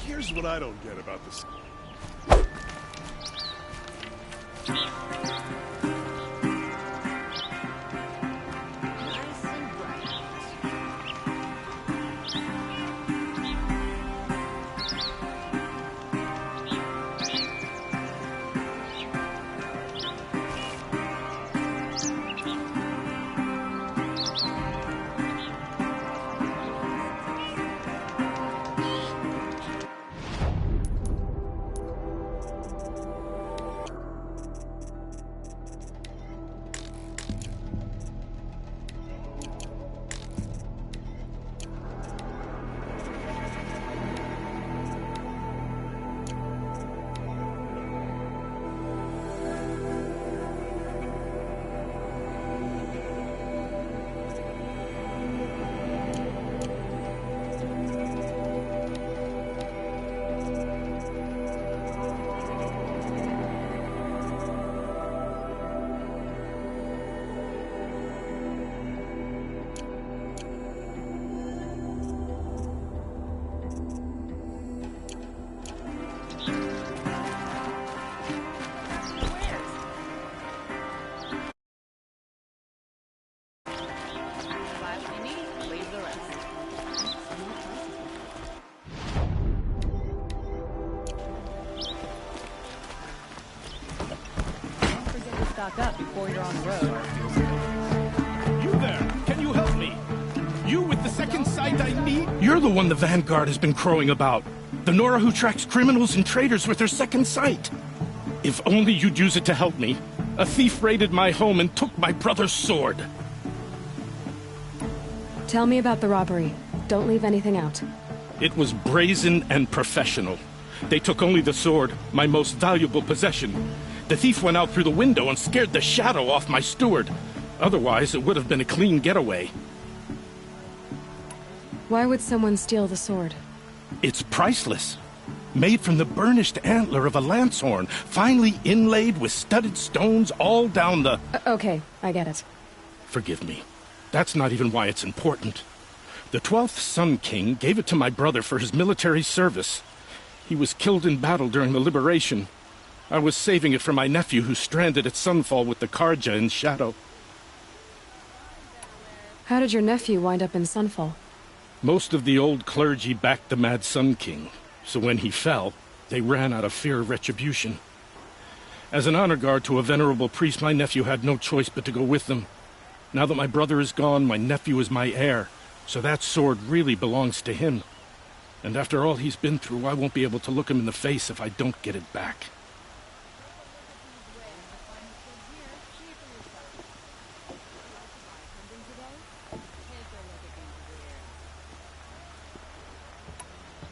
Here's what I don't get about this. Up before you're on the road. You there! Can you help me? You with the second sight I need? You're the one the Vanguard has been crowing about. The Nora who tracks criminals and traitors with her second sight. If only you'd use it to help me. A thief raided my home and took my brother's sword. Tell me about the robbery. Don't leave anything out. It was brazen and professional. They took only the sword, my most valuable possession. The thief went out through the window and scared the shadow off my steward. Otherwise, it would have been a clean getaway. Why would someone steal the sword? It's priceless. Made from the burnished antler of a lancehorn, finely inlaid with studded stones all down the... Okay, I get it. Forgive me. That's not even why it's important. The 12th Sun King gave it to my brother for his military service. He was killed in battle during the liberation. I was saving it for my nephew who's stranded at Sunfall with the Karja in Shadow. How did your nephew wind up in Sunfall? Most of the old clergy backed the Mad Sun King, so when he fell, they ran out of fear of retribution. As an honor guard to a venerable priest, my nephew had no choice but to go with them. Now that my brother is gone, my nephew is my heir, so that sword really belongs to him. And after all he's been through, I won't be able to look him in the face if I don't get it back.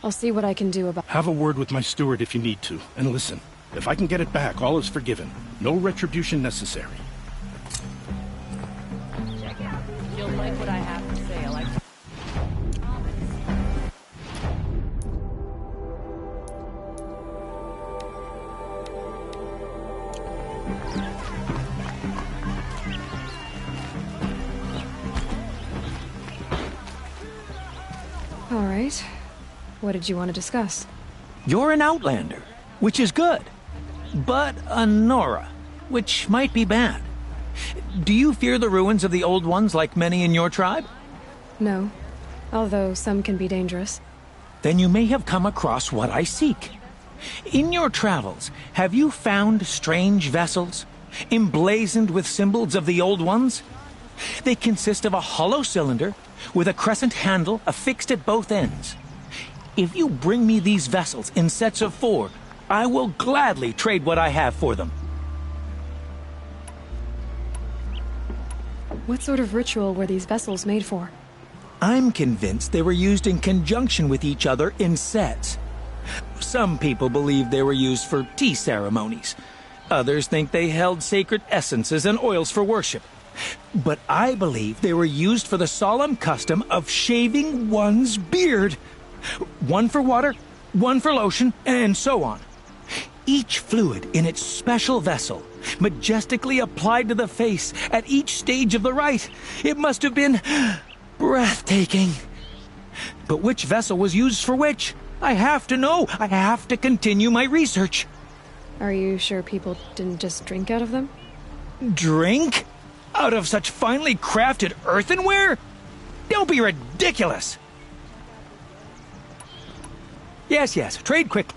I'll see what I can do about... Have a word with my steward if you need to. And listen, if I can get it back, all is forgiven. No retribution necessary. Check out. You'll like what I have to say. I like... All right. What did you want to discuss? You're an Outlander, which is good. But a Nora, which might be bad. Do you fear the ruins of the Old Ones like many in your tribe? No. Although some can be dangerous. Then you may have come across what I seek. In your travels, have you found strange vessels, emblazoned with symbols of the Old Ones? They consist of a hollow cylinder with a crescent handle affixed at both ends. If you bring me these vessels in sets of 4, I will gladly trade what I have for them. What sort of ritual were these vessels made for? I'm convinced they were used in conjunction with each other in sets. Some people believe they were used for tea ceremonies. Others think they held sacred essences and oils for worship. But I believe they were used for the solemn custom of shaving one's beard. One for water, one for lotion, and so on. Each fluid in its special vessel, majestically applied to the face at each stage of the rite. It must have been breathtaking. But which vessel was used for which? I have to know. I have to continue my research. Are you sure people didn't just drink out of them? Drink? Out of such finely crafted earthenware? Don't be ridiculous. Yes, trade quick.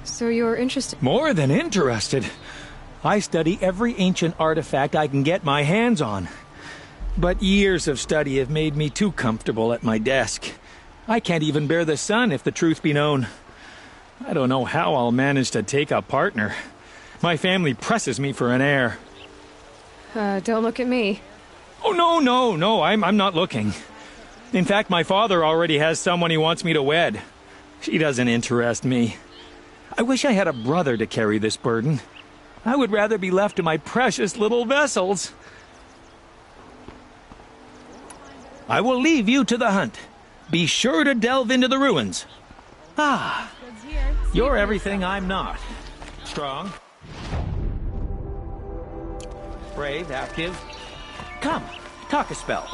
So you're interested? More than interested. I study every ancient artifact I can get my hands on. But years of study have made me too comfortable at my desk. I can't even bear the sun, if the truth be known. I don't know how I'll manage to take a partner. My family presses me for an heir. Don't look at me. Oh, no, I'm not looking. In fact, my father already has someone he wants me to wed. She doesn't interest me. I wish I had a brother to carry this burden. I would rather be left to my precious little vessels. I will leave you to the hunt. Be sure to delve into the ruins. Ah, you're everything I'm not. Strong. Brave, active. Come, talk a spell.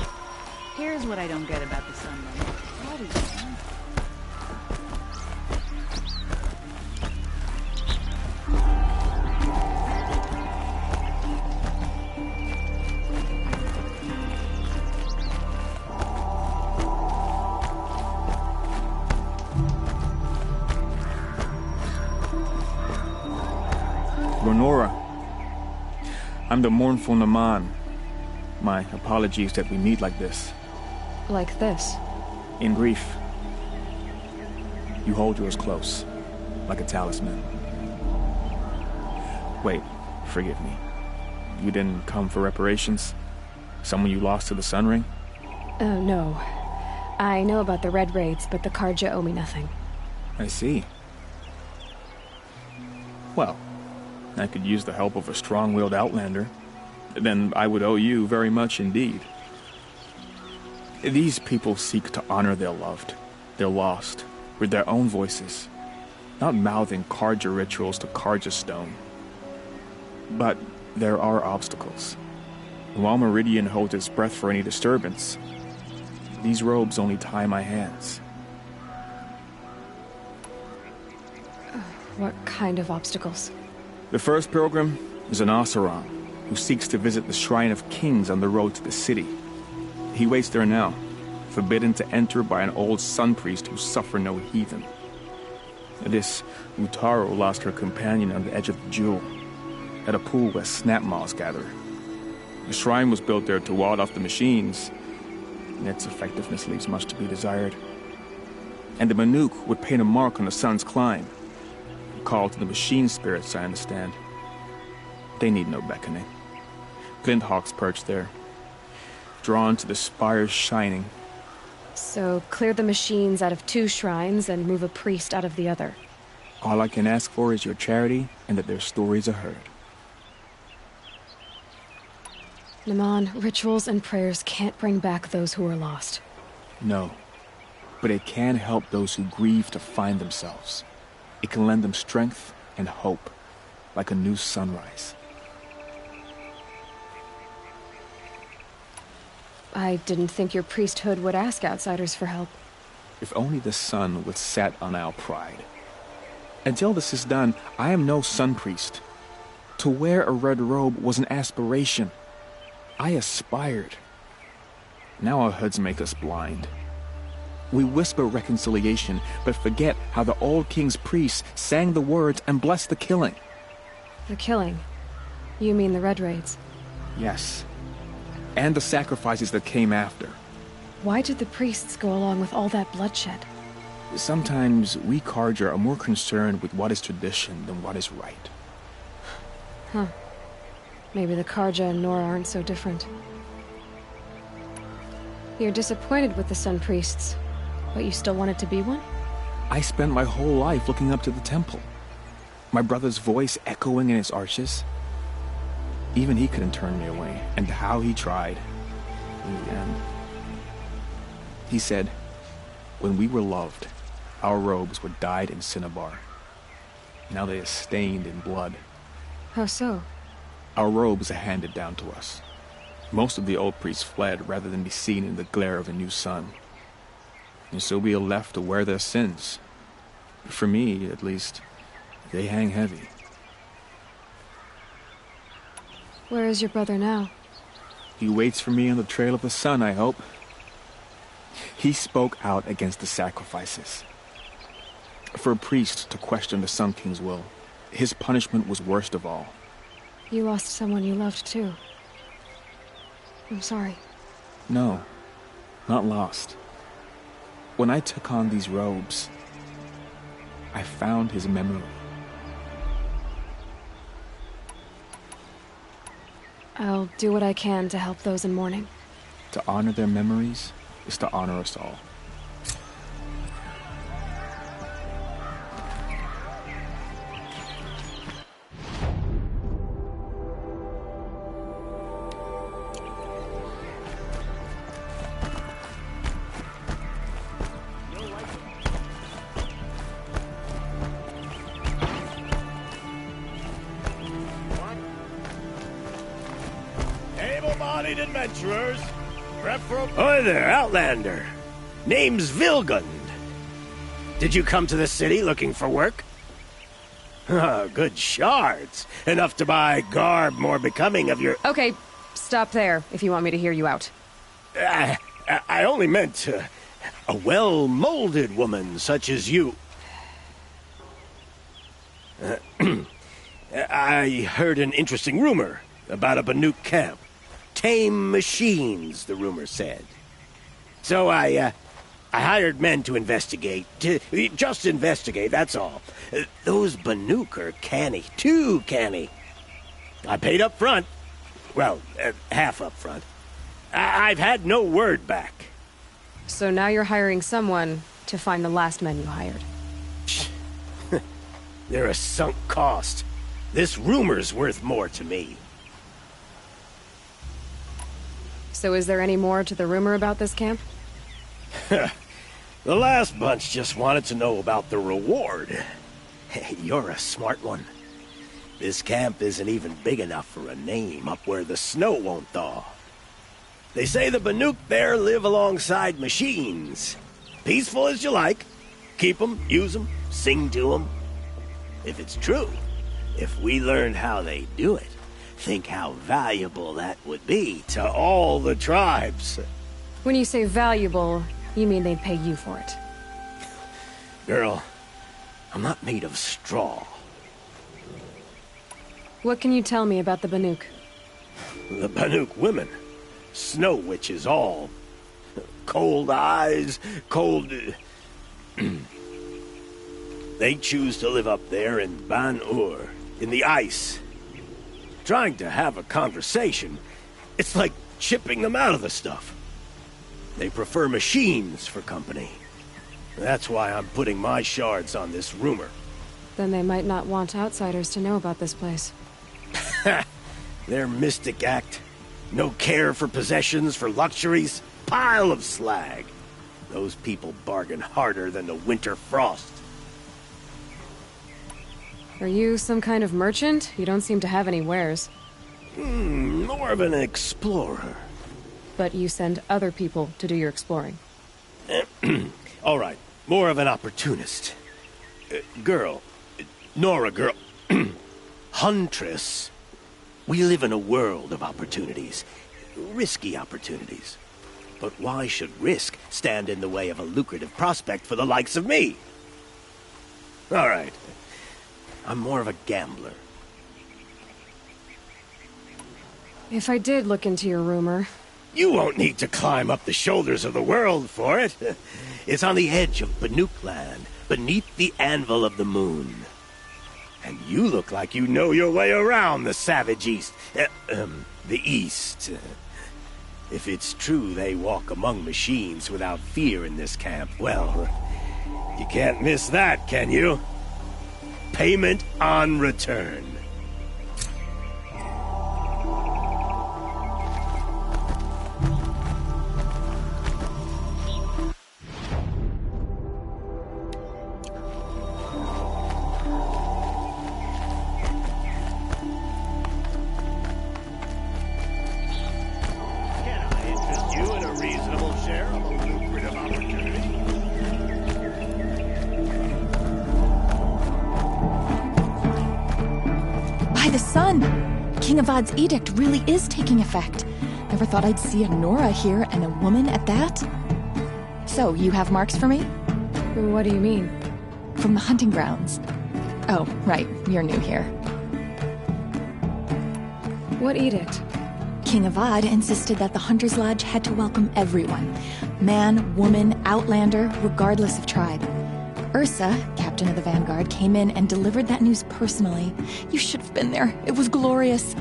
Here's what I don't get about the sunlight. What is it? Lenora, I'm the mournful Naman. My apologies that we meet like this. Like this? In grief. You hold yours close, like a talisman. Wait, forgive me. You didn't come for reparations? Someone you lost to the Sun Ring? Oh, no. I know about the Red Raids, but the Karja owe me nothing. I see. Well, I could use the help of a strong-willed outlander. Then I would owe you very much indeed. These people seek to honor their loved, their lost, with their own voices, not mouthing Karja rituals to Karja stone. But there are obstacles. While Meridian holds its breath for any disturbance, these robes only tie my hands. What kind of obstacles? The first pilgrim is an Oseram, who seeks to visit the Shrine of Kings on the road to the city. He waits there now, forbidden to enter by an old sun priest who suffer no heathen. This Utaro lost her companion on the edge of the jewel, at a pool where snap moths gather. The shrine was built there to ward off the machines, and its effectiveness leaves much to be desired. And the Manuk would paint a mark on the sun's climb, a call to the machine spirits, I understand. They need no beckoning. Glinthawks perch there, drawn to the spires shining. So, clear the machines out of 2 shrines and move a priest out of the other. All I can ask for is your charity and that their stories are heard. Naman, rituals and prayers can't bring back those who are lost. No, but it can help those who grieve to find themselves. It can lend them strength and hope, like a new sunrise. I didn't think your priesthood would ask outsiders for help. If only the sun would set on our pride. Until this is done, I am no sun priest. To wear a red robe was an aspiration. I aspired. Now our hoods make us blind. We whisper reconciliation, but forget how the old king's priests sang the words and blessed the killing. The killing? You mean the Red Raids? Yes. And the sacrifices that came after. Why did the priests go along with all that bloodshed? Sometimes we Karja are more concerned with what is tradition than what is right. Huh. Maybe the Karja and Nora aren't so different. You're disappointed with the Sun Priests, but you still wanted to be one? I spent my whole life looking up to the temple. My brother's voice echoing in its arches. Even he couldn't turn me away, and how he tried. In the end, he said, When we were loved, our robes were dyed in cinnabar. Now they are stained in blood. How so? Our robes are handed down to us. Most of the old priests fled rather than be seen in the glare of a new sun. And so we are left to wear their sins. For me, at least, they hang heavy. Where is your brother now? He waits for me on the trail of the sun, I hope. He spoke out against the sacrifices. For a priest to question the Sun King's will, his punishment was worst of all. You lost someone you loved too. I'm sorry. No, not lost. When I took on these robes, I found his memory. I'll do what I can to help those in mourning. To honor their memories is to honor us all. Able-bodied adventurers, prep for a... Hi there, Outlander. Name's Vilgund. Did you come to the city looking for work? Good shards. Enough to buy garb more becoming of your... Okay, stop there if you want me to hear you out. I only meant a well-molded woman such as you. I heard an interesting rumor about a Banuk camp. Tame machines, the rumor said. So I hired men to investigate. Just investigate, that's all. Those Banuk are canny. Too canny. I paid up front. Well, half up front. I've had no word back. So now you're hiring someone to find the last men you hired. They're a sunk cost. This rumor's worth more to me. So is there any more to the rumor about this camp? The last bunch just wanted to know about the reward. Hey, you're a smart one. This camp isn't even big enough for a name up where the snow won't thaw. They say the Banuk there live alongside machines. Peaceful as you like. Keep 'em, use 'em, sing to 'em. If it's true, if we learned how they do it, think how valuable that would be to all the tribes. When you say valuable, you mean they'd pay you for it. Girl, I'm not made of straw. What can you tell me about the Banuk? The Banuk women. Snow witches all. Cold eyes, cold... They choose to live up there in Ban-Ur, in the ice. Trying to have a conversation, it's like chipping them out of the stuff. They prefer machines for company. That's why I'm putting my shards on this rumor. Then they might not want outsiders to know about this place. Their mystic act. No care for possessions, for luxuries. Pile of slag. Those people bargain harder than the winter frost. Are you some kind of merchant? You don't seem to have any wares. More of an explorer. But you send other people to do your exploring. All right, more of an opportunist. Girl. Nora, girl. Huntress. We live in a world of opportunities. Risky opportunities. But why should risk stand in the way of a lucrative prospect for the likes of me? All right. I'm more of a gambler. If I did look into your rumor... You won't need to climb up the shoulders of the world for it. It's on the edge of Banuk land, beneath the anvil of the moon. And you look like you know your way around the savage East. The East. If it's true they walk among machines without fear in this camp, well, you can't miss that, can you? Payment on return. done! King Avad's edict really is taking effect. Never thought I'd see a Nora here, and a woman at that. So, you have marks for me? What do you mean? From the hunting grounds. Oh, right, you're new here. What edict? King Avad insisted that the Hunter's Lodge had to welcome everyone. Man, woman, outlander, regardless of tribe. Ursa, captain of the Vanguard, came in and delivered that news personally. You should have been there. It was glorious.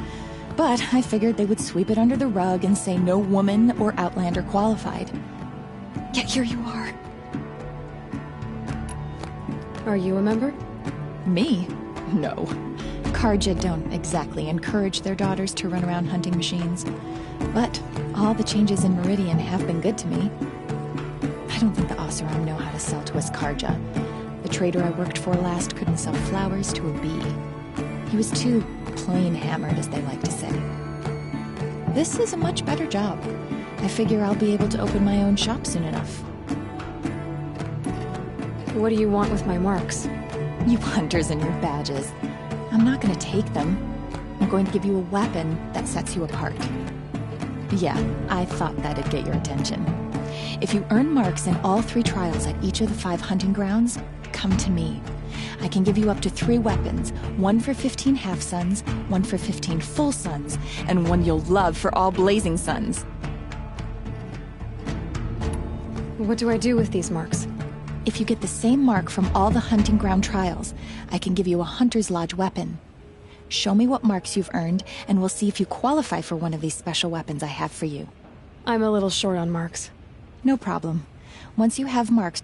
But I figured they would sweep it under the rug and say no woman or outlander qualified. Yet here you are. Are you a member? Me? No. Karja don't exactly encourage their daughters to run around hunting machines. But all the changes in Meridian have been good to me. I don't think the Oseram know how to sell to us Karja. The trader I worked for last couldn't sell flowers to a bee. He was too plain hammered, as they like to say. This is a much better job. I figure I'll be able to open my own shop soon enough. What do you want with my marks? You hunters and your badges. I'm not going to take them. I'm going to give you a weapon that sets you apart. Yeah, I thought that'd get your attention. If you earn marks in all 3 trials at each of the 5 hunting grounds, come to me. I can give you up to 3 weapons, 1 for 15 half-suns, 1 for 15 full suns, and 1 you'll love for all blazing suns. What do I do with these marks? If you get the same mark from all the hunting ground trials, I can give you a Hunter's Lodge weapon. Show me what marks you've earned, and we'll see if you qualify for one of these special weapons I have for you. I'm a little short on marks. No problem. Once you have marks...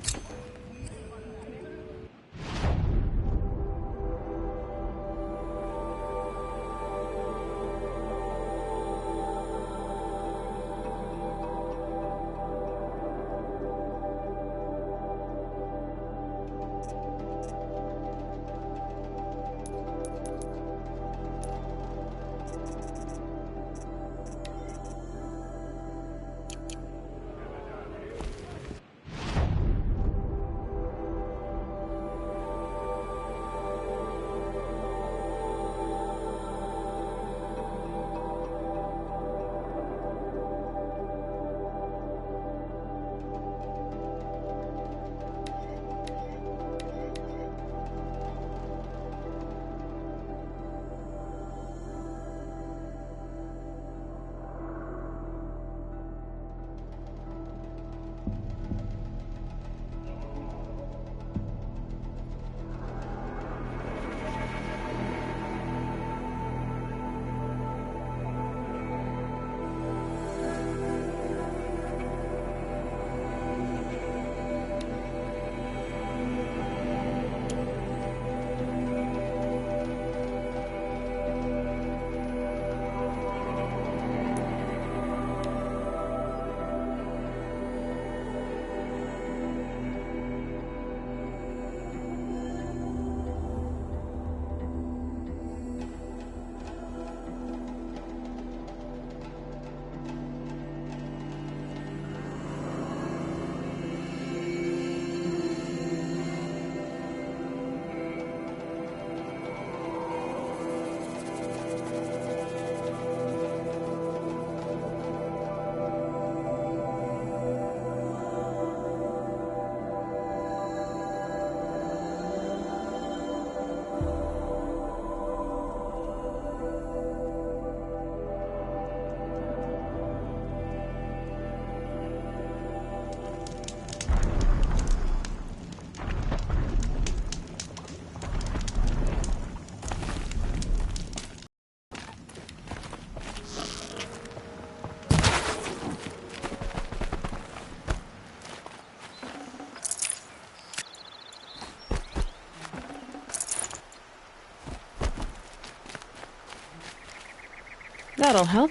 That'll help.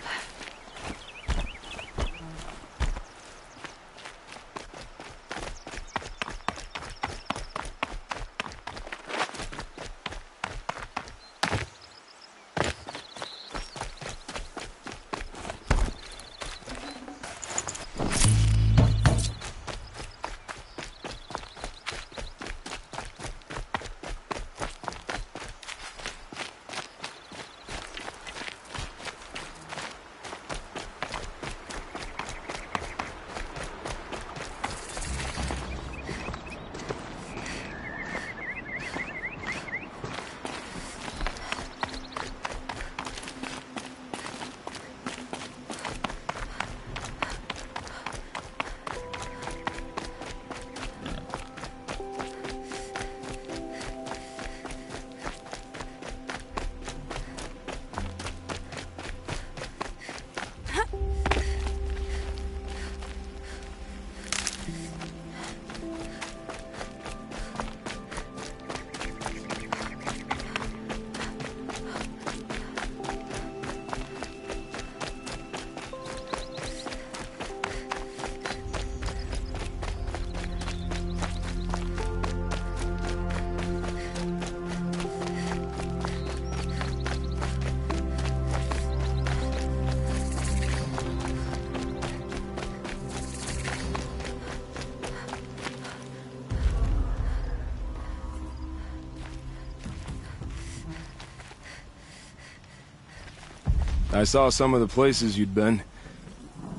I saw some of the places you'd been.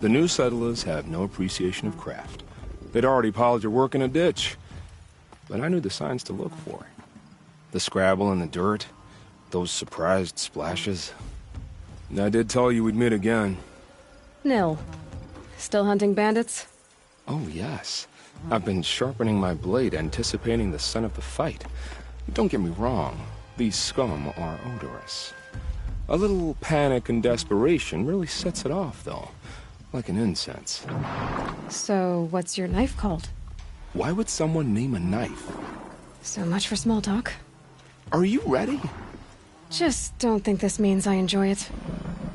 The new settlers have no appreciation of craft. They'd already piled your work in a ditch. But I knew the signs to look for. The scrabble in the dirt, those surprised splashes. And I did tell you we'd meet again. Nil. Still hunting bandits? Oh, yes. I've been sharpening my blade, anticipating the scent of the fight. Don't get me wrong, these scum are odorous. A little panic and desperation really sets it off, though. Like an incense. So, what's your knife called? Why would someone name a knife? So much for small talk. Are you ready? Just don't think this means I enjoy it.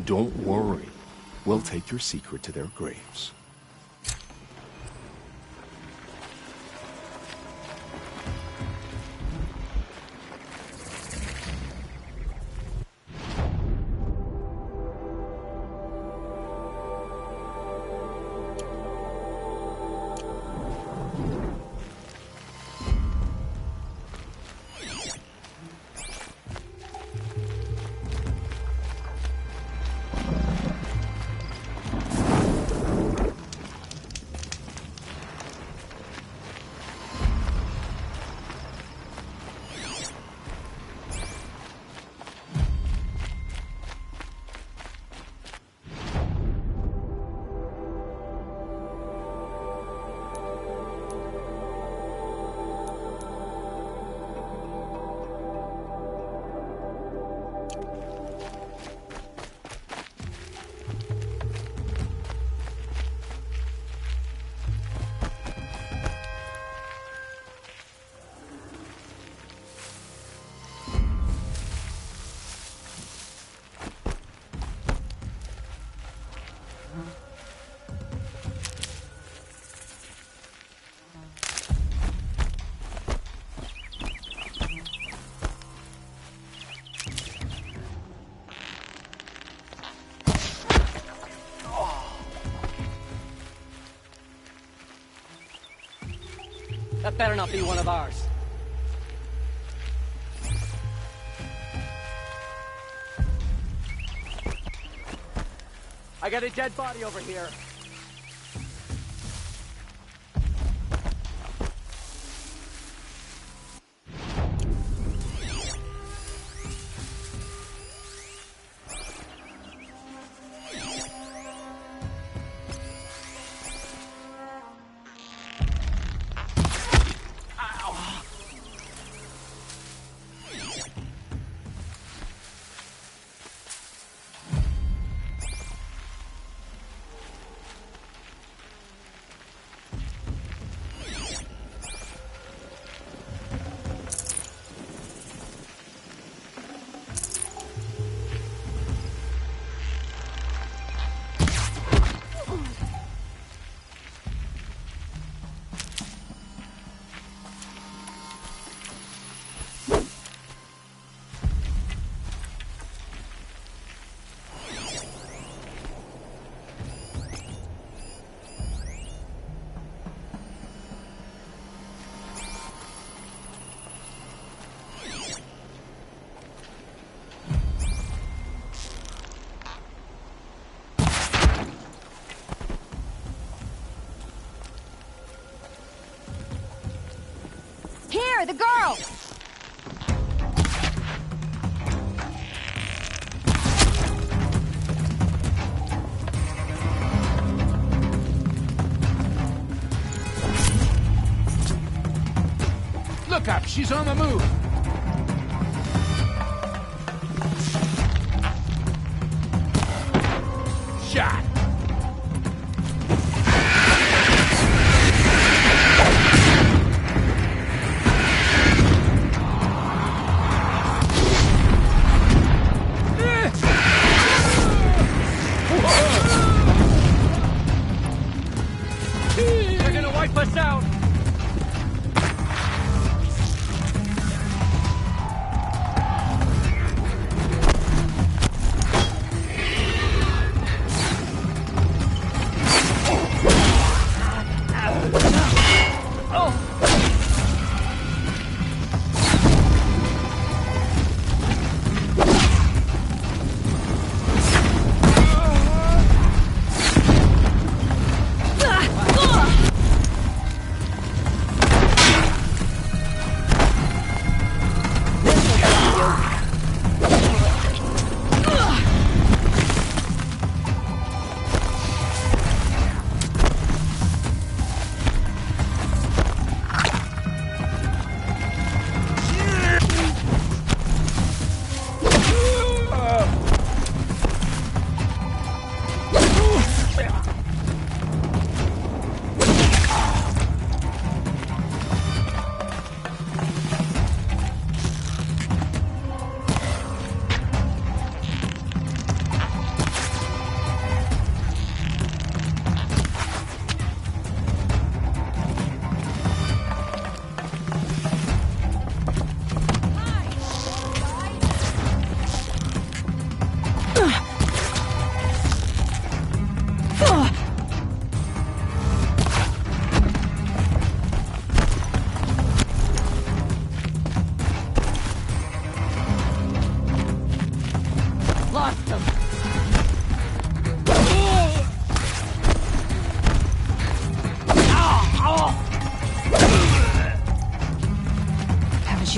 Don't worry. We'll take your secret to their graves. That better not be one of ours. I got a dead body over here. Here, the girl! Look up, she's on the move. Shot. They're gonna wipe us out.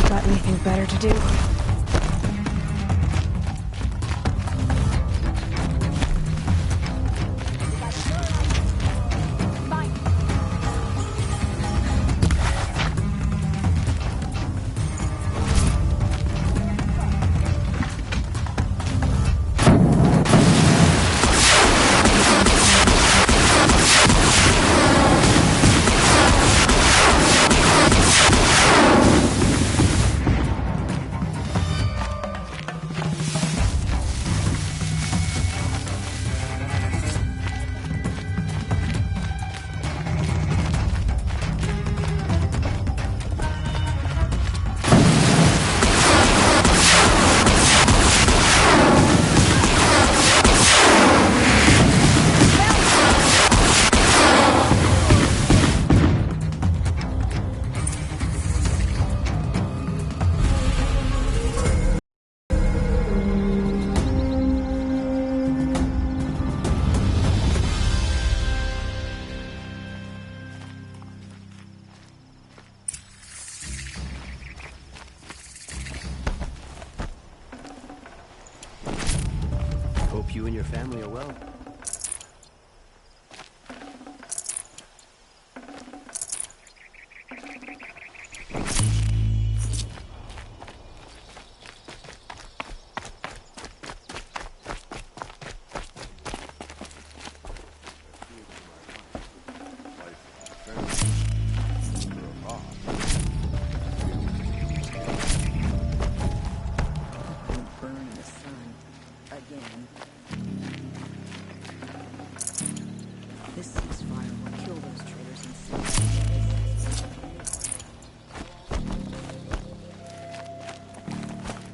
you got anything better to do? Hope you and your family are well. This ceasefire will kill those traitors and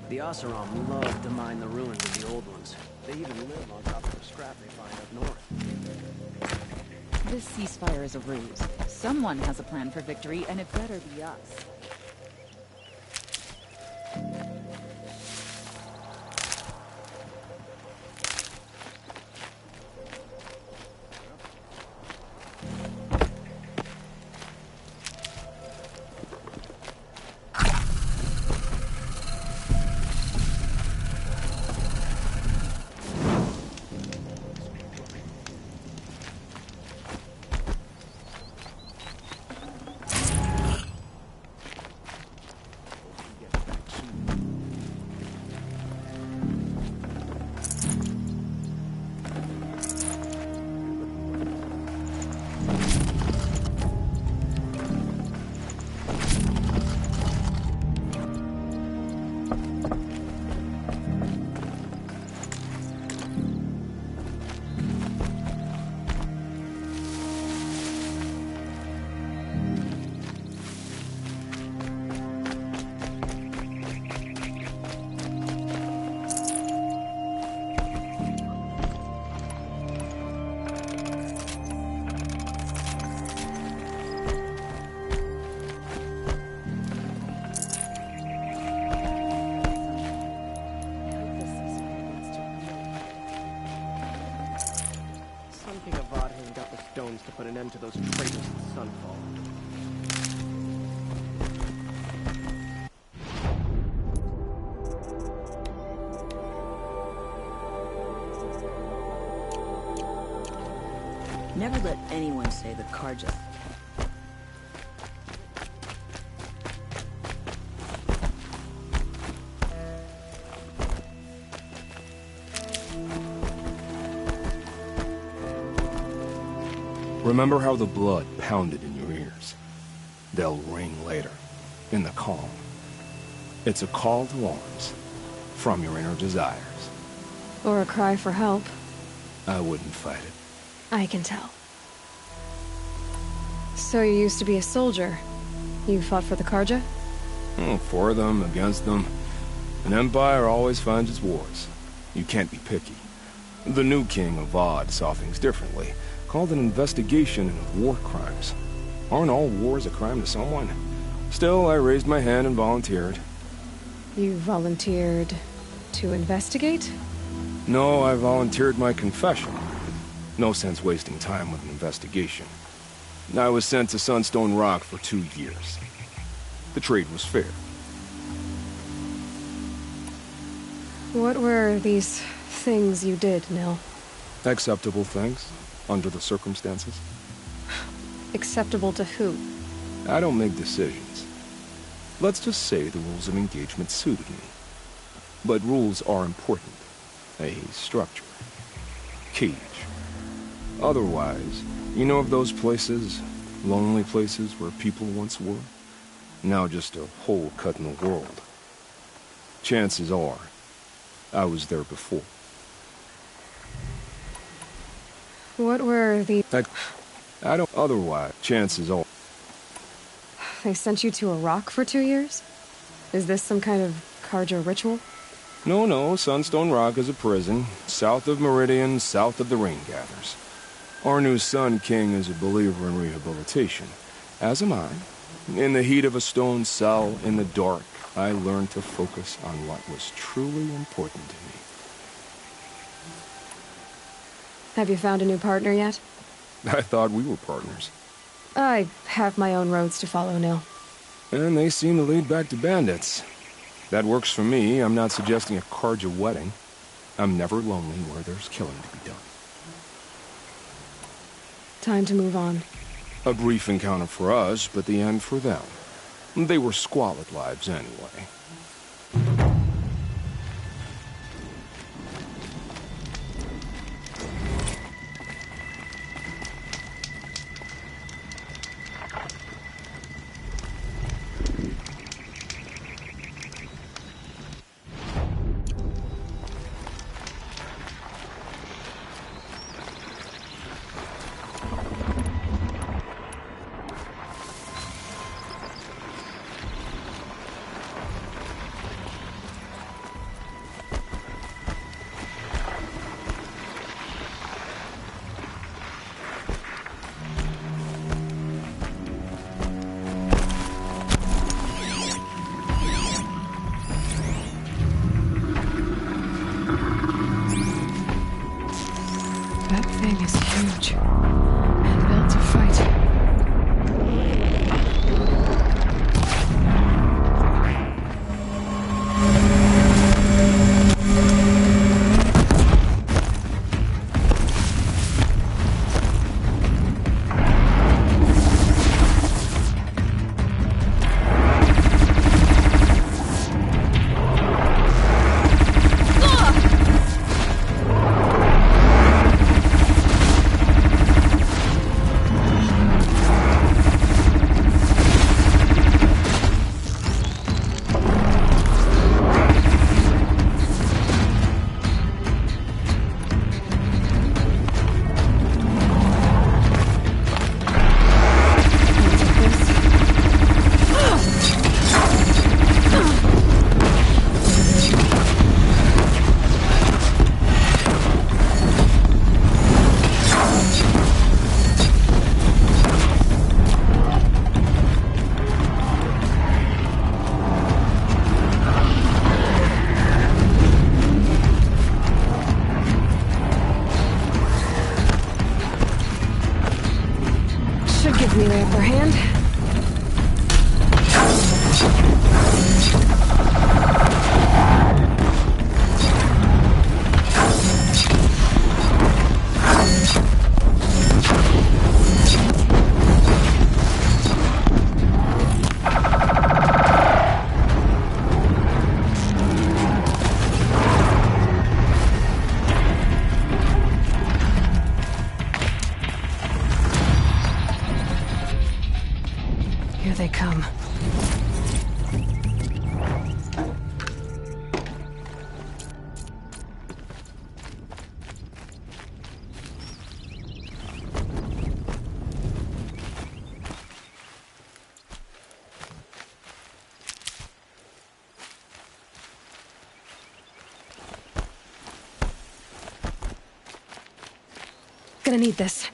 The Oseram love to mine the ruins of the old ones. They even live on top of the scrap they find up north. This ceasefire is a ruse. Someone has a plan for victory, and it better be us. To put an end to those traitors at Sunfall. Never let anyone say the Karja. Remember how the blood pounded in your ears. They'll ring later, in the calm. It's a call to arms, from your inner desires. Or a cry for help. I wouldn't fight it. I can tell. So you used to be a soldier. You fought for the Karja? Oh, for them, against them. An empire always finds its wars. You can't be picky. The new king of Vod saw things differently. Called an investigation into war crimes. Aren't all wars a crime to someone? Still, I raised my hand and volunteered. You volunteered to investigate? No, I volunteered my confession. No sense wasting time with an investigation. I was sent to Sunstone Rock for 2 years. The trade was fair. What were these things you did, Nil? Acceptable things, under the circumstances. Acceptable to who? I don't make decisions. Let's just say the rules of engagement suited me. But rules are important. A structure. Cage. Otherwise, you know of those places, lonely places where people once were? Now just a hole cut in the world. Chances are, I was there before. What were the... I don't... Otherwise, chances are... They sent you to Iraq for 2 years? Is this some kind of Karja ritual? No, Sunstone Rock is a prison, south of Meridian, south of the Rain Gathers. Our new Sun King is a believer in rehabilitation, as am I. In the heat of a stone cell, in the dark, I learned to focus on what was truly important to me. Have you found a new partner yet? I thought we were partners. I have my own roads to follow, Nil. And they seem to lead back to bandits. That works for me. I'm not suggesting a Karja wedding. I'm never lonely where there's killing to be done. Time to move on. A brief encounter for us, but the end for them. They were squalid lives anyway. That thing is huge. And built to fight. Give me the upper hand. Here they come. Gonna need this.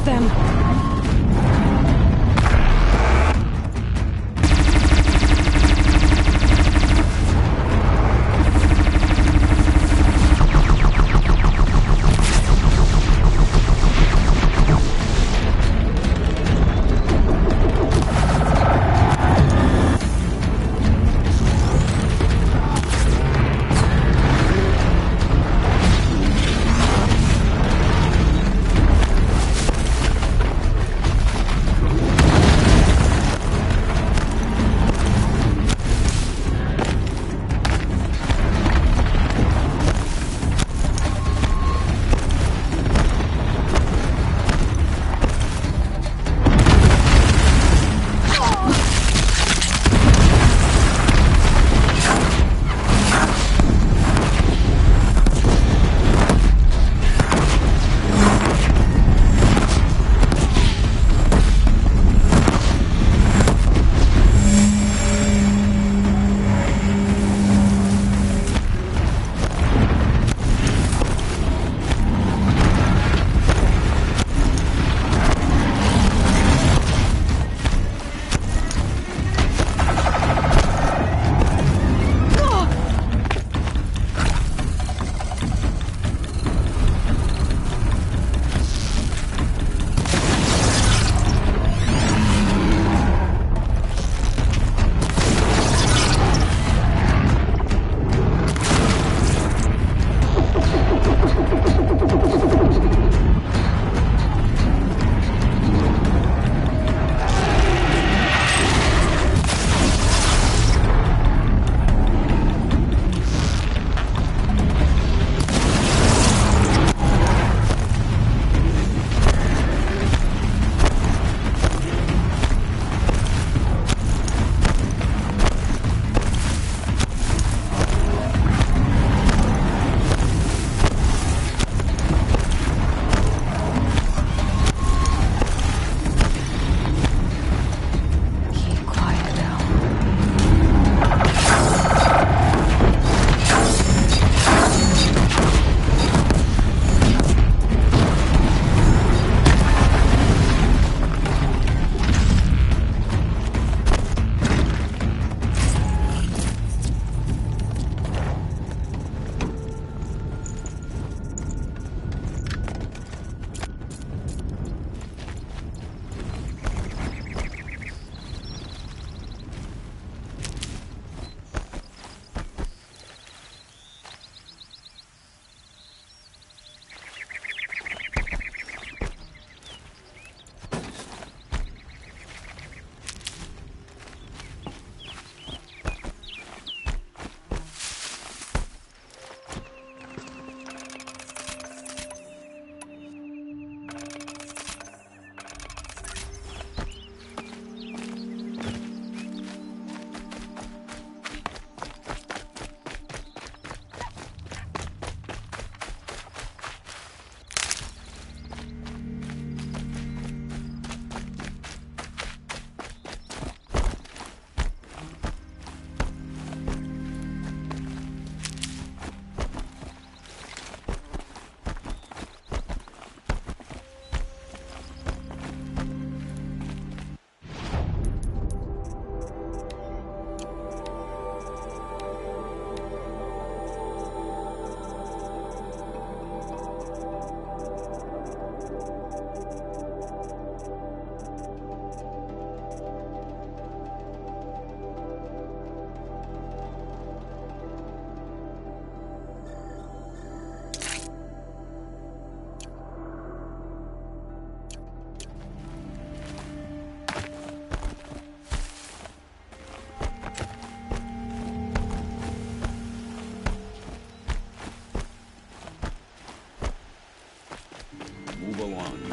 them!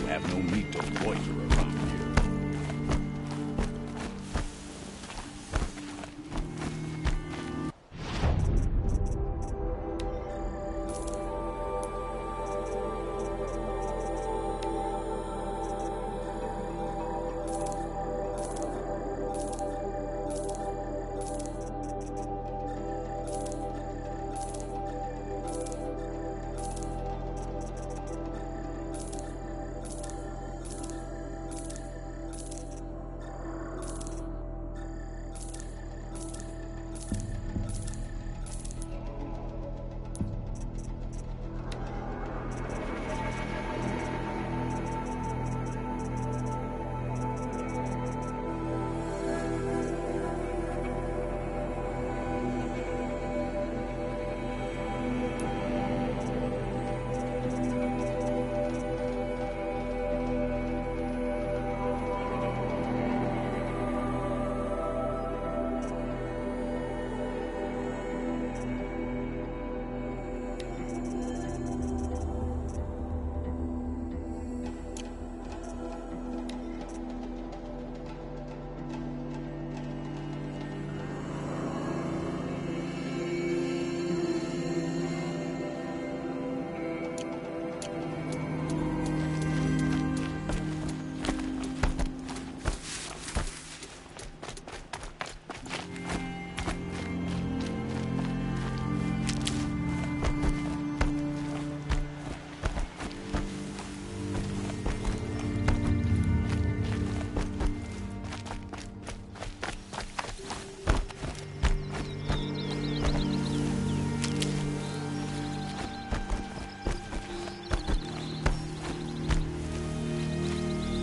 have no need to loiter around here.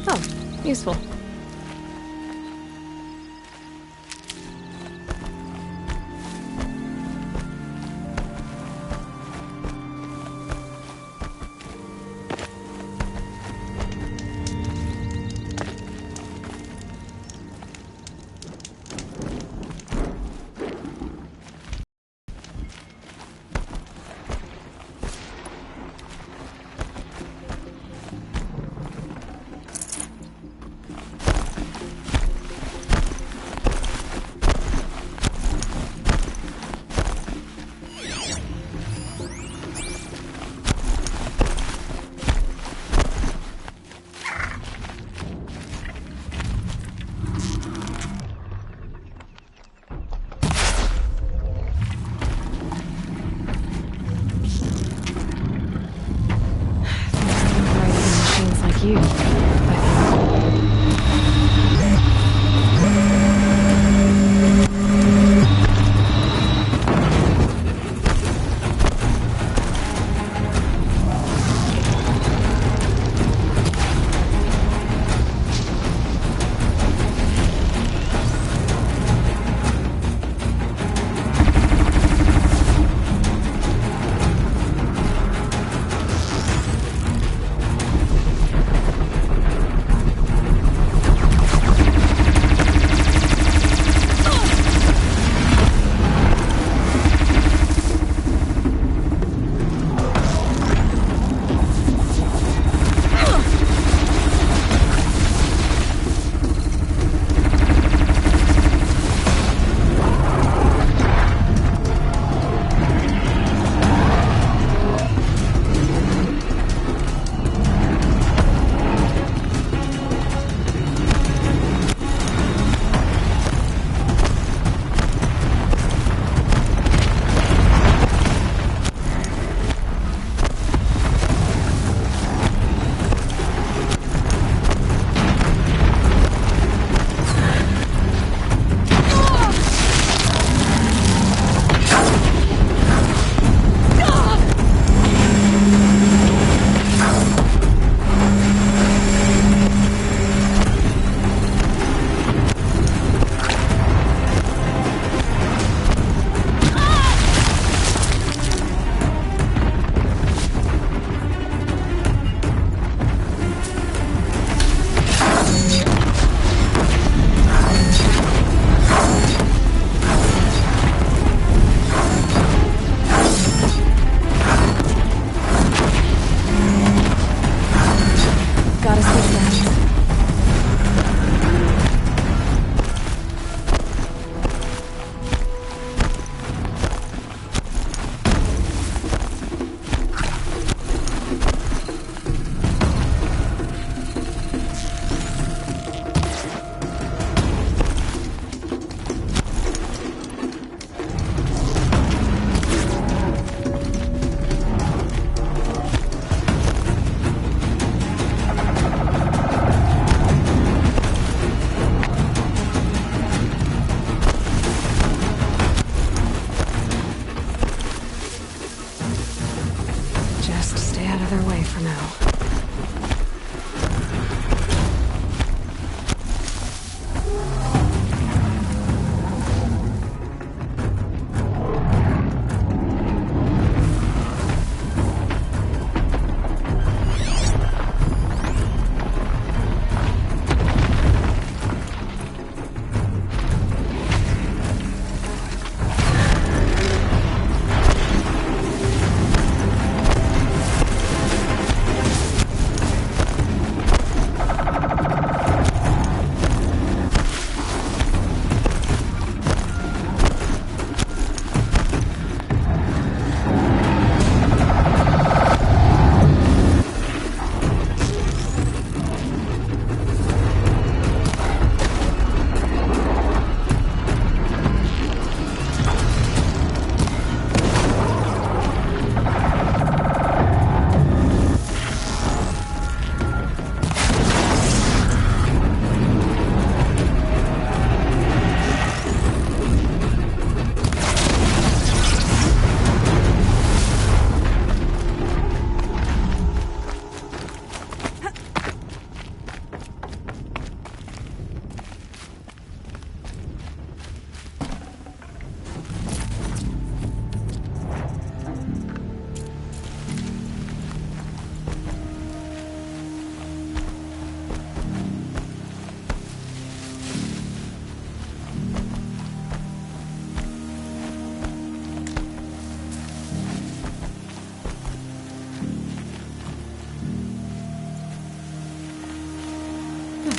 Oh, useful.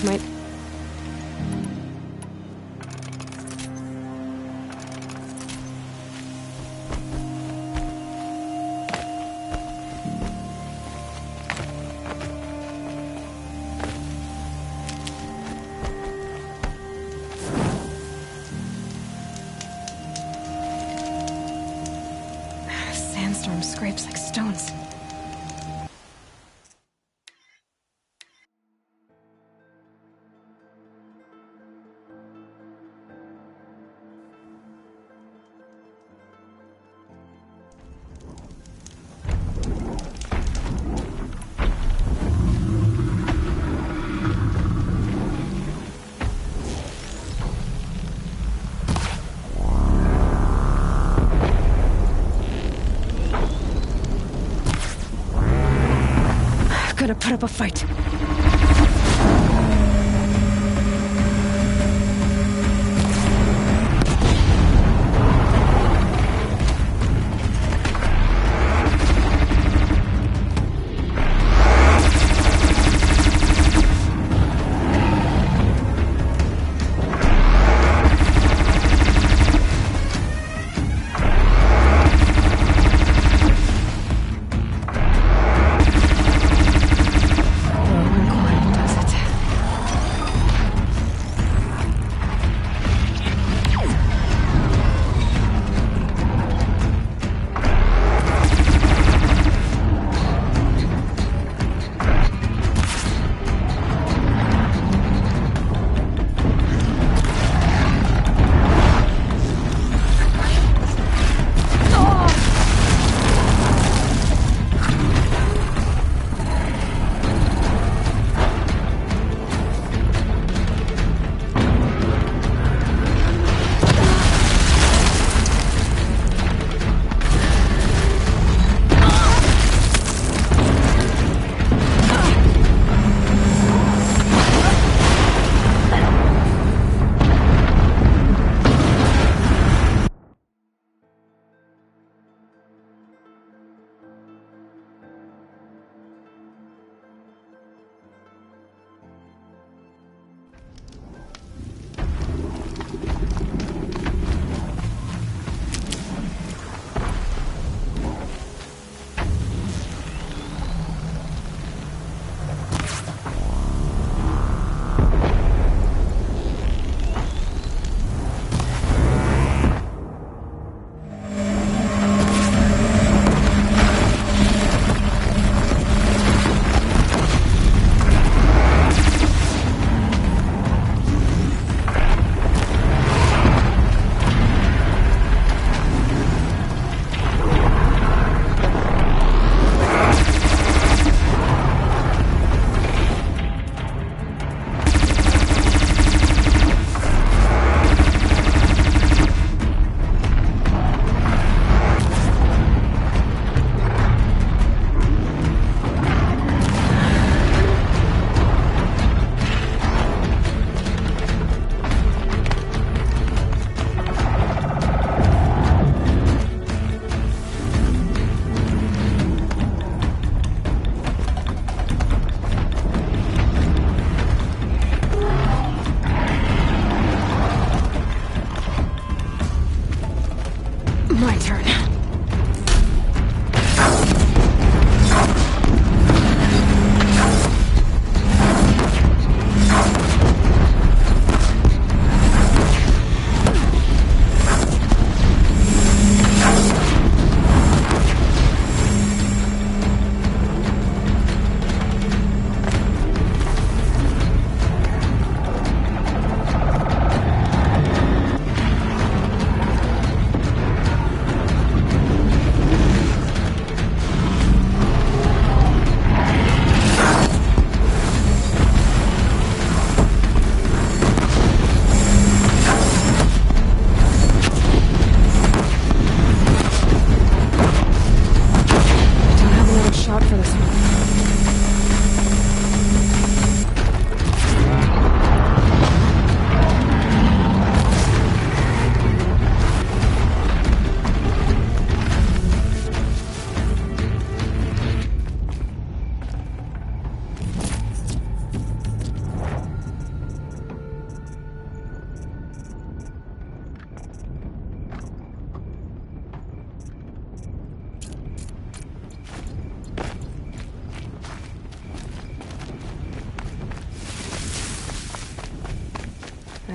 Might... Sandstorm scrapes like stones. Gotta put up a fight.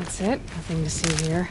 That's it. Nothing to see here.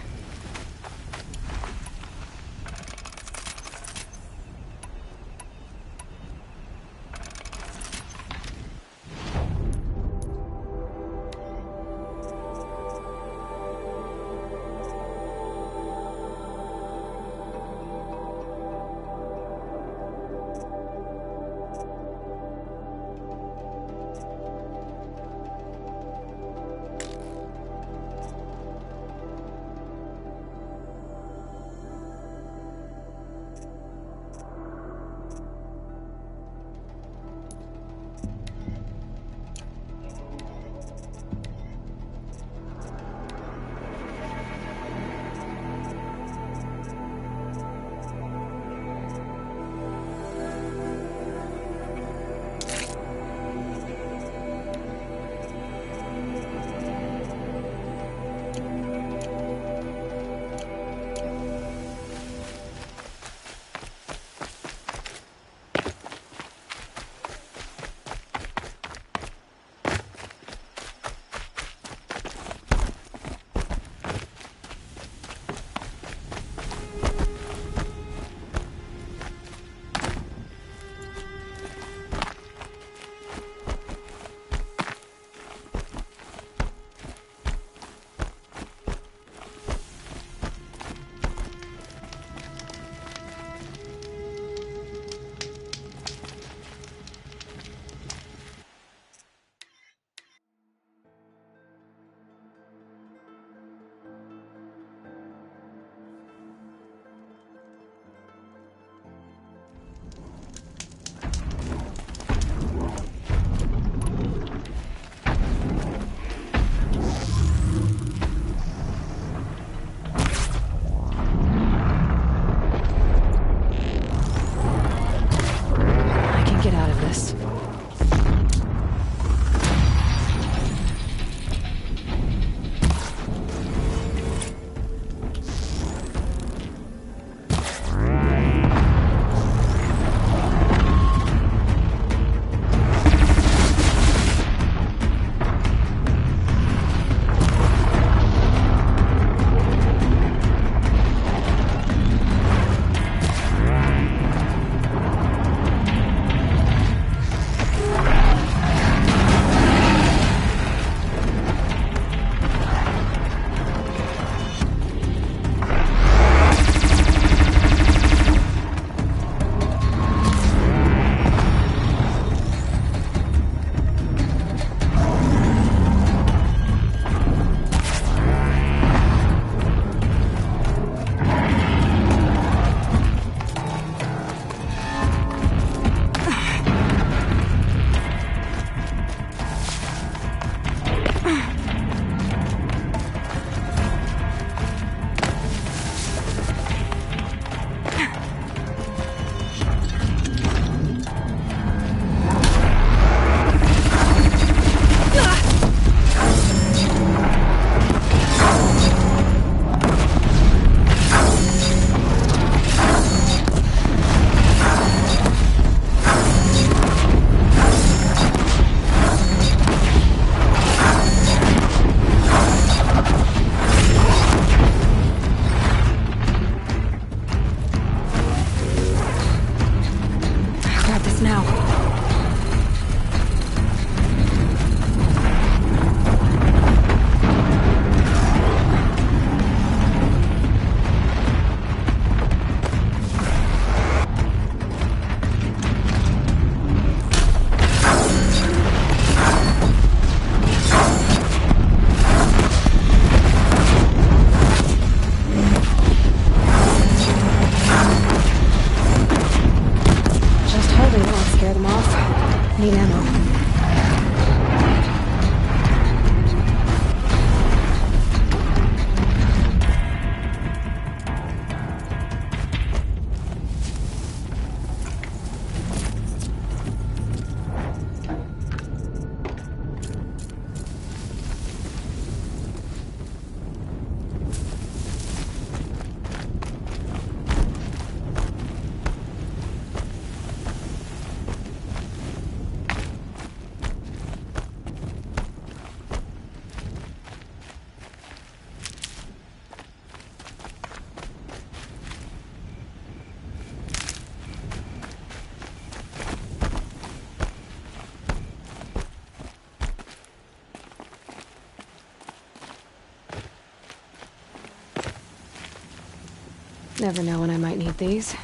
Never know when I might need these.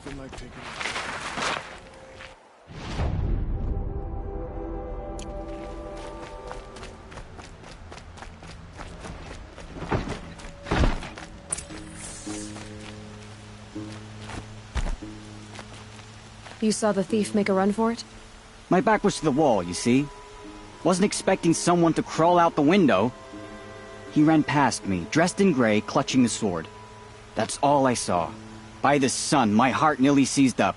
Nothing like taking a... You saw the thief make a run for it? My back was to the wall, you see. Wasn't expecting someone to crawl out the window. He ran past me, dressed in gray, clutching a sword. That's all I saw. By the sun, my heart nearly seized up.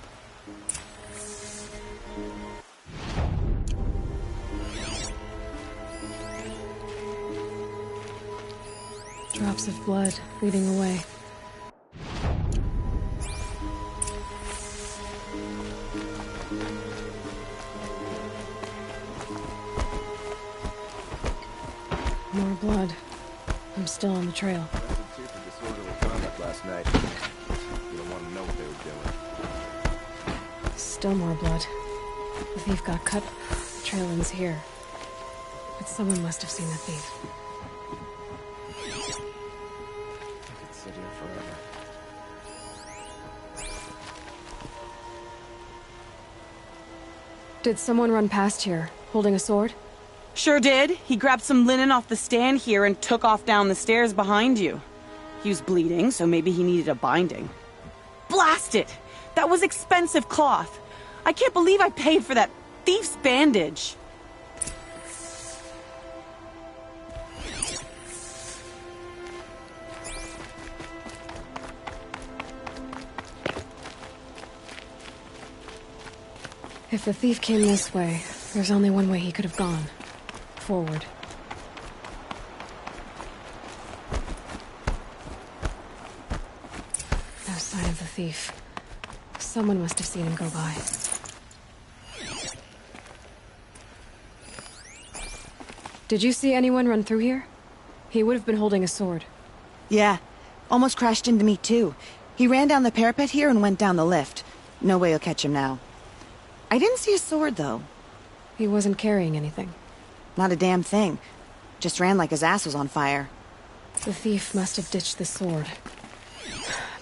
Drops of blood leading away. More blood. I'm still on the trail. Last night. You don't want to know what they were doing. Still more blood. The thief got cut. The trail ends here. But someone must have seen the thief. I could sit here forever. Did someone run past here, holding a sword? Sure did. He grabbed some linen off the stand here and took off down the stairs behind you. He was bleeding, so maybe he needed a binding. Blast it! That was expensive cloth. I can't believe I paid for that thief's bandage. If the thief came this way, there's only one way he could have gone. Forward. No sign of the thief. Someone must have seen him go by. Did you see anyone run through here? He would have been holding a sword. Yeah. Almost crashed into me, too. He ran down the parapet here and went down the lift. No way you'll catch him now. I didn't see a sword, though. He wasn't carrying anything. Not a damn thing. Just ran like his ass was on fire. The thief must have ditched the sword.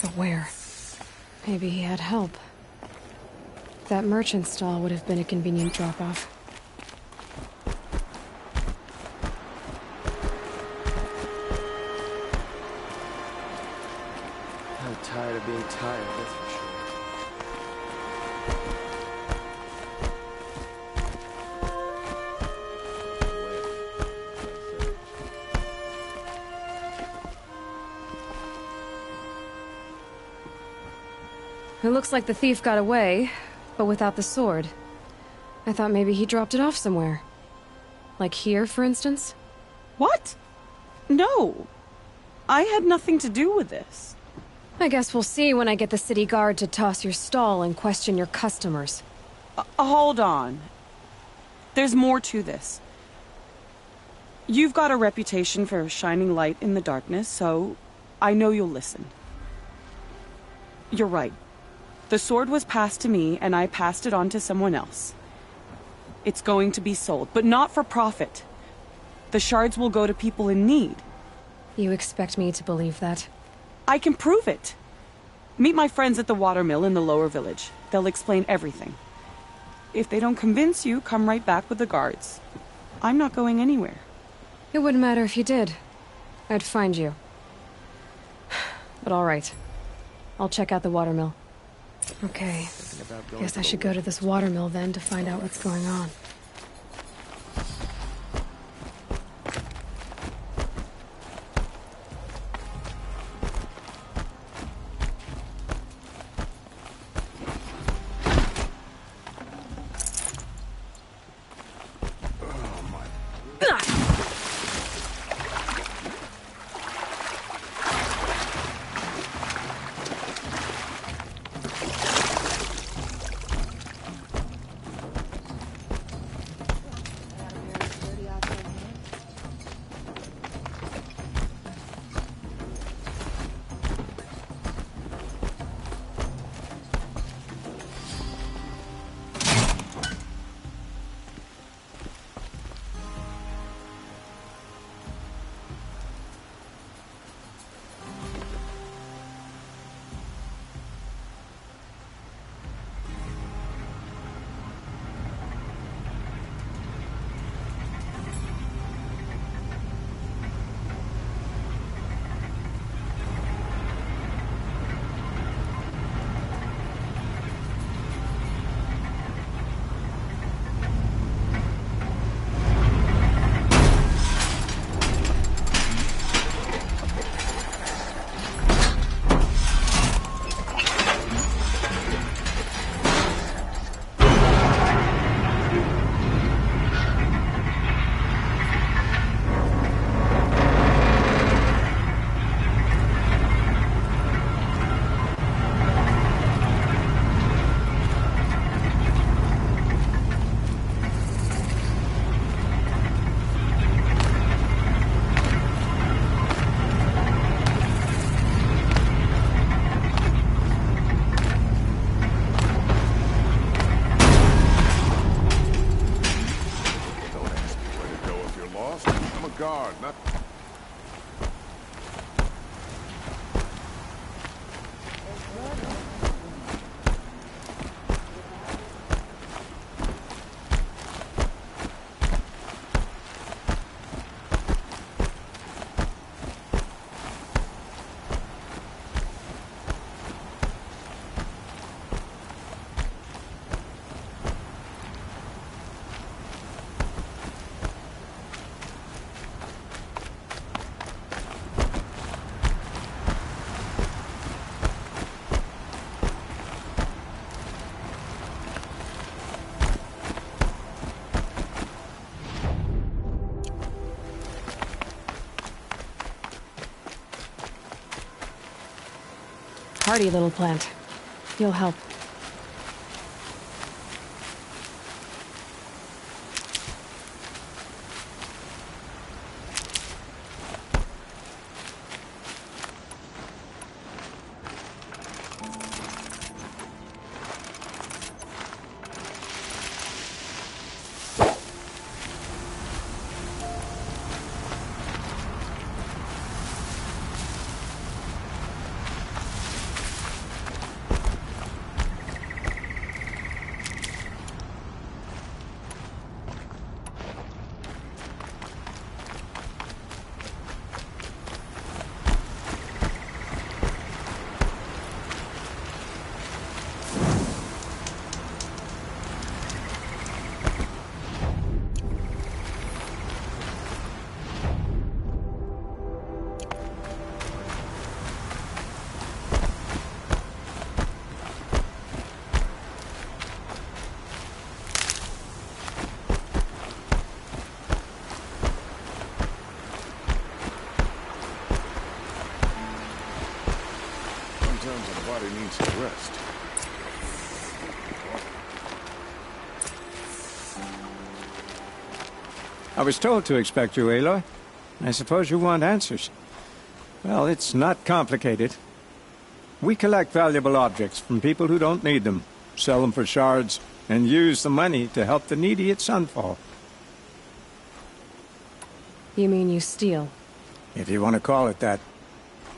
But where? Maybe he had help. That merchant stall would have been a convenient drop-off. I'm tired of being tired, that's for sure. It looks like the thief got away, but without the sword. I thought maybe he dropped it off somewhere. Like here, for instance? What? No. I had nothing to do with this. I guess we'll see when I get the city guard to toss your stall and question your customers. Hold on. There's more to this. You've got a reputation for shining light in the darkness, so I know you'll listen. You're right. The sword was passed to me, and I passed it on to someone else. It's going to be sold, but not for profit. The shards will go to people in need. You expect me to believe that? I can prove it. Meet my friends at the watermill in the lower village. They'll explain everything. If they don't convince you, come right back with the guards. I'm not going anywhere. It wouldn't matter if you did. I'd find you. But all right. I'll check out the watermill. Okay. Guess I should go to this watermill then to find out what's going on. I'm a guard, not... Hardy little plant. You'll help. Sometimes the body needs to rest. I was told to expect you, Aloy. I suppose you want answers. Well, it's not complicated. We collect valuable objects from people who don't need them, sell them for shards, and use the money to help the needy at Sunfall. You mean you steal? If you want to call it that.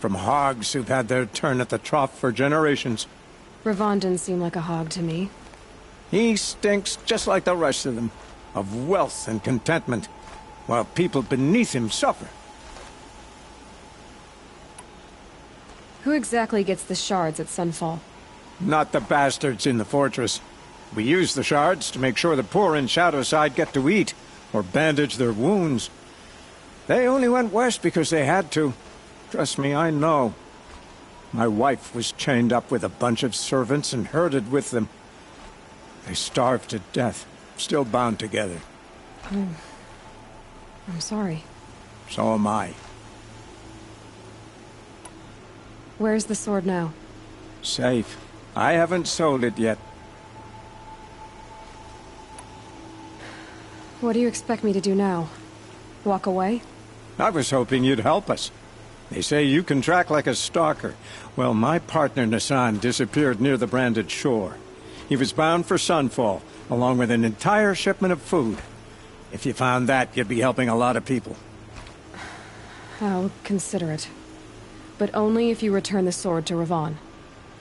From hogs who've had their turn at the trough for generations. Ravon didn't seem like a hog to me. He stinks just like the rest of them, of wealth and contentment, while people beneath him suffer. Who exactly gets the shards at Sunfall? Not the bastards in the fortress. We use the shards to make sure the poor in Shadowside get to eat, or bandage their wounds. They only went west because they had to. Trust me, I know. My wife was chained up with a bunch of servants and herded with them. They starved to death, still bound together. I'm sorry. So am I. Where's the sword now? Safe. I haven't sold it yet. What do you expect me to do now? Walk away? I was hoping you'd help us. They say you can track like a stalker. Well, my partner Nassan disappeared near the branded shore. He was bound for Sunfall, along with an entire shipment of food. If you found that, you'd be helping a lot of people. I'll consider it. But only if you return the sword to Ravon.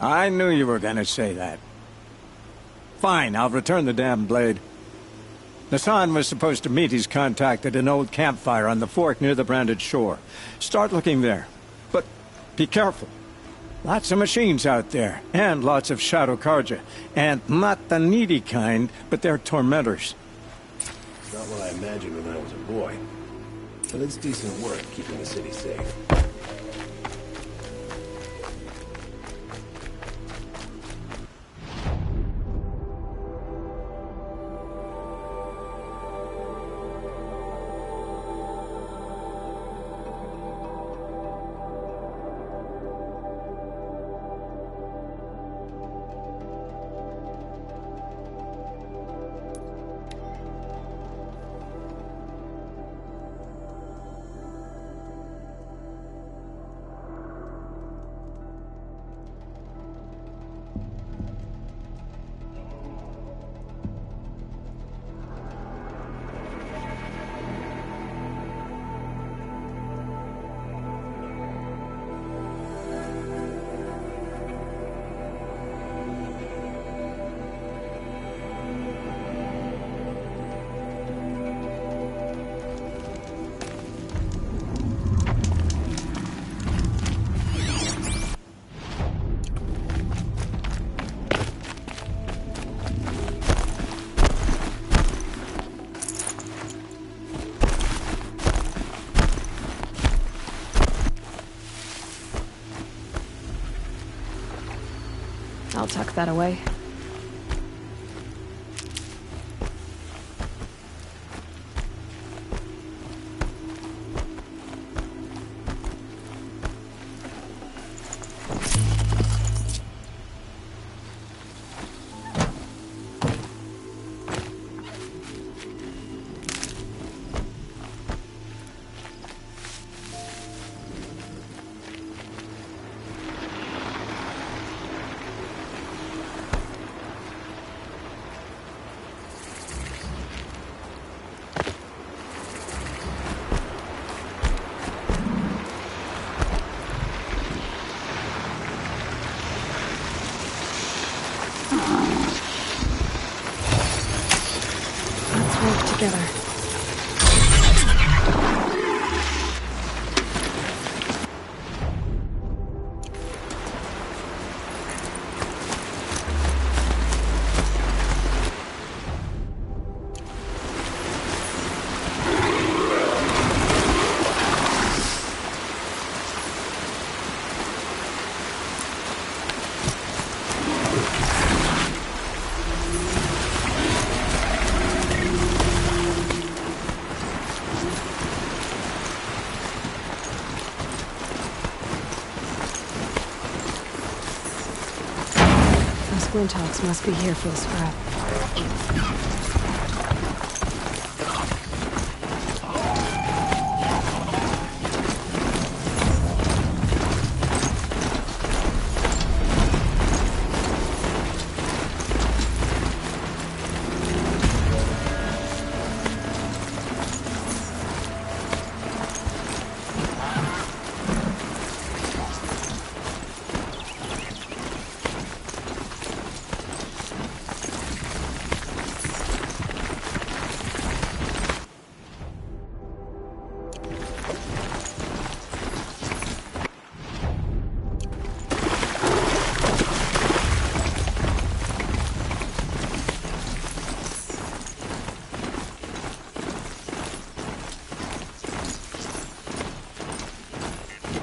I knew you were gonna say that. Fine, I'll return the damn blade. Nassan was supposed to meet his contact at an old campfire on the fork near the branded shore. Start looking there. But be careful. Lots of machines out there, and lots of Shadow Karja. And not the needy kind, but they're tormentors. It's not what I imagined when I was a boy. But it's decent work keeping the city safe. I'll tuck that away. Together. Squintox must be here for the scrap.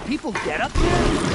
People get up here?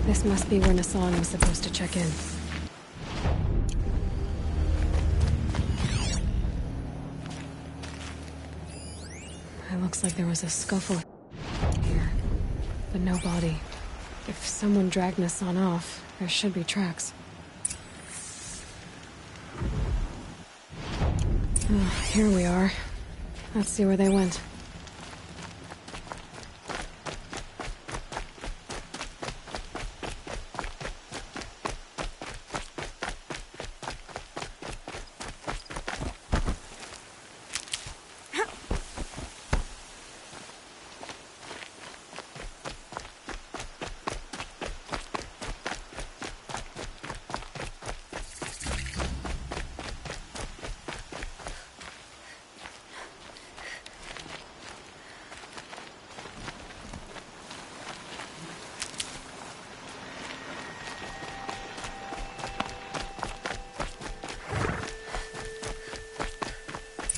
This must be where Nassan was supposed to check in. It looks like there was a scuffle here, but no body. If someone dragged Nassan off, there should be tracks. Oh, here we are. Let's see where they went.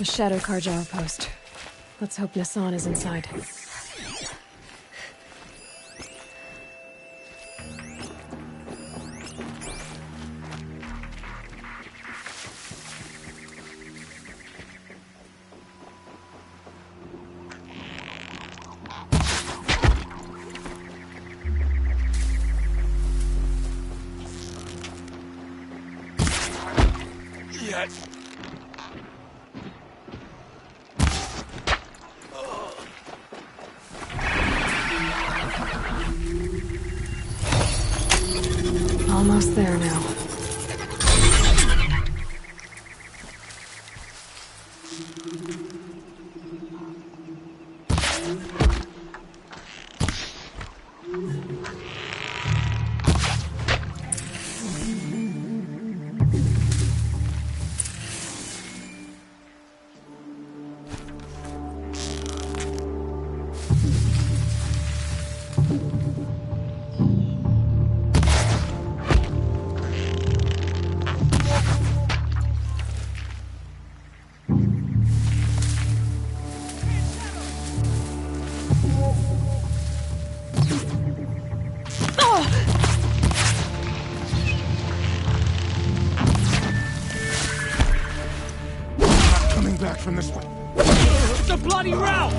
The Shadow Carja outpost. Let's hope Nassan is inside. Almost there now. From this way. It's a bloody rout!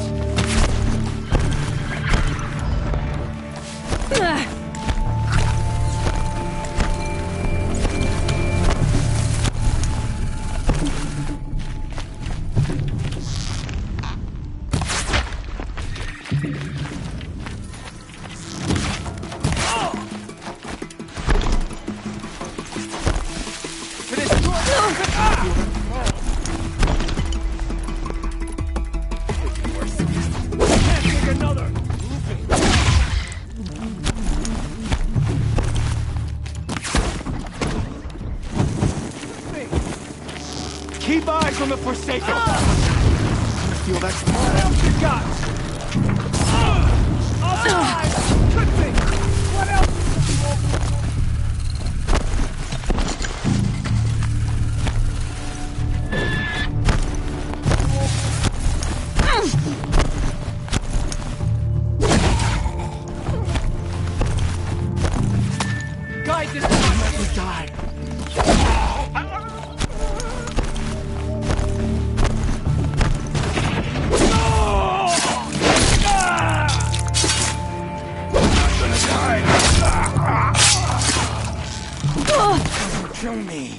Keep eyes on the Forsaken! I feel that. What else you got? Good thing! What else? Guide this one, let me die! Kill me.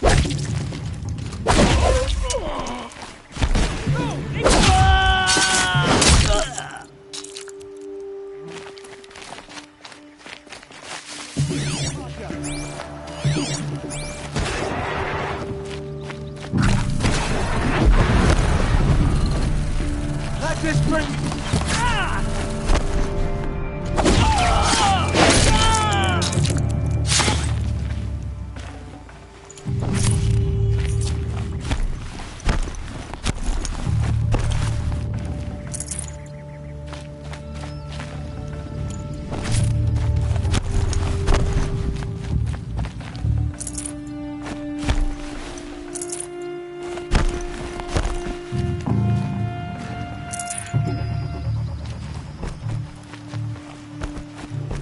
Let this bring.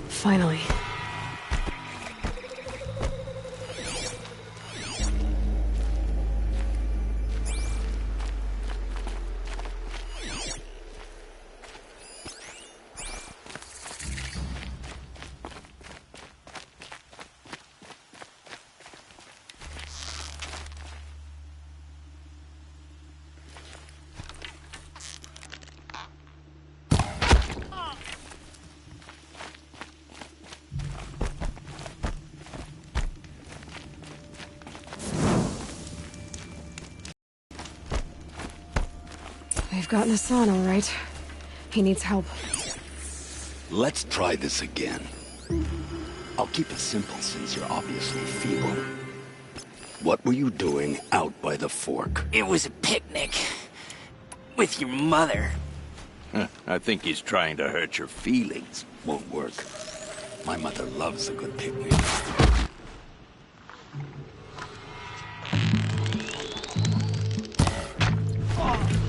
Finally. We've got Nassan, all right. He needs help. Let's try this again. I'll keep it simple since you're obviously feeble. What were you doing out by the fork? It was a picnic. With your mother. I think he's trying to hurt your feelings. Won't work. My mother loves a good picnic. Oh.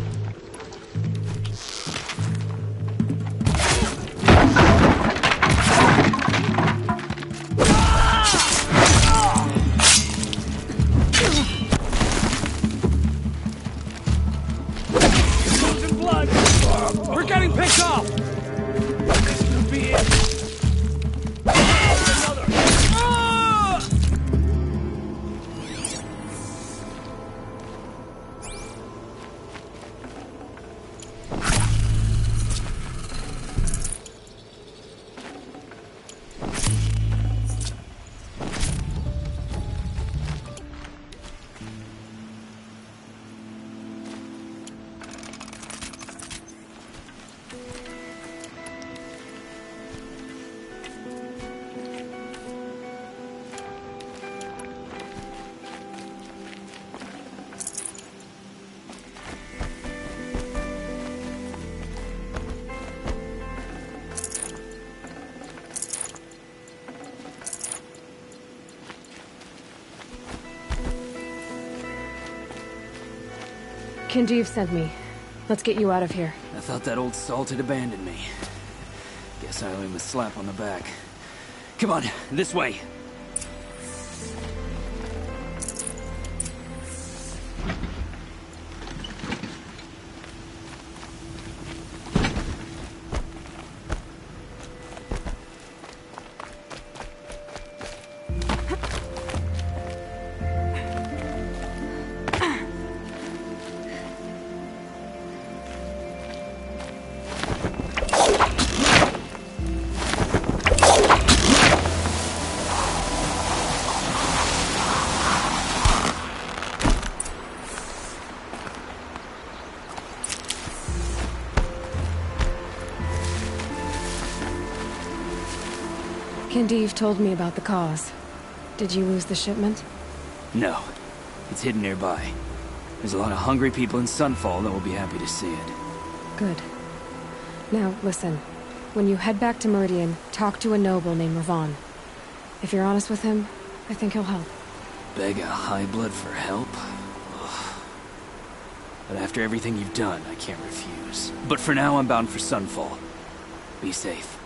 Kindev sent me. Let's get you out of here. I thought that old salt had abandoned me. Guess I owe him a slap on the back. Come on, this way. Kindev told me about the cause. Did you lose the shipment? No. It's hidden nearby. There's a lot of hungry people in Sunfall that will be happy to see it. Good. Now, listen. When you head back to Meridian, talk to a noble named Ravan. If you're honest with him, I think he'll help. Beg a high blood for help? Ugh. But after everything you've done, I can't refuse. But for now, I'm bound for Sunfall. Be safe.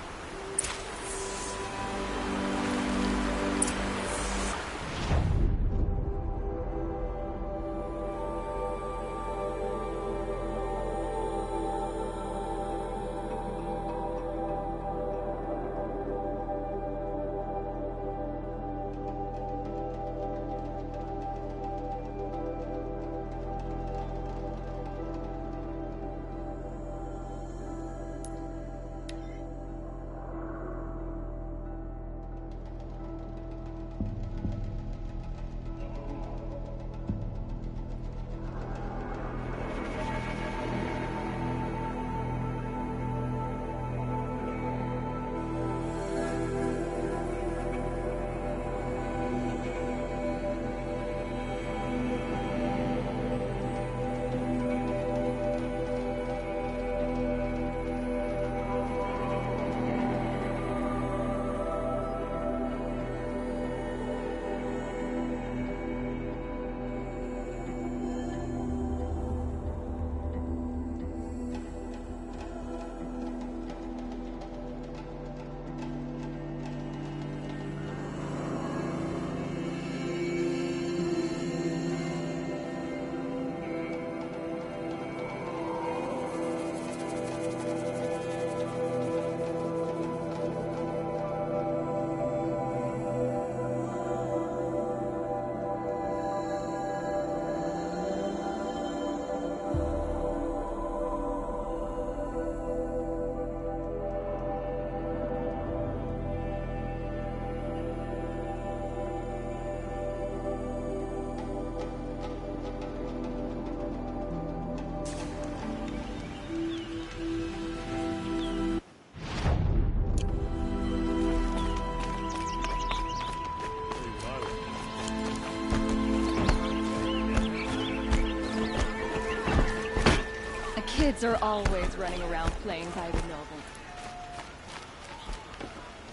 Kids are always running around playing by the noble.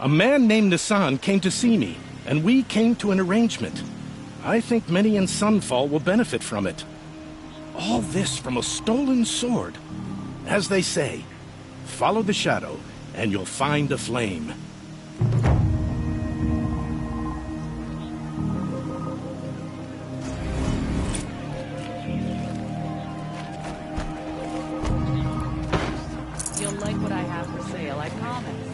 A man named Nissan came to see me, and we came to an arrangement. I think many in Sunfall will benefit from it. All this from a stolen sword. As they say, follow the shadow, and you'll find a flame. You'll like what I have for sale, I promise.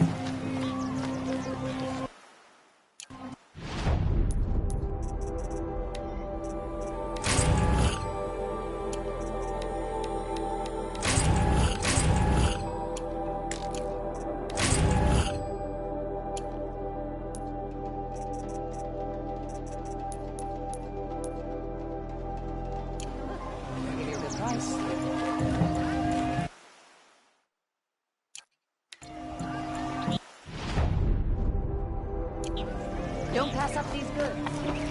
Don't pass up these goods.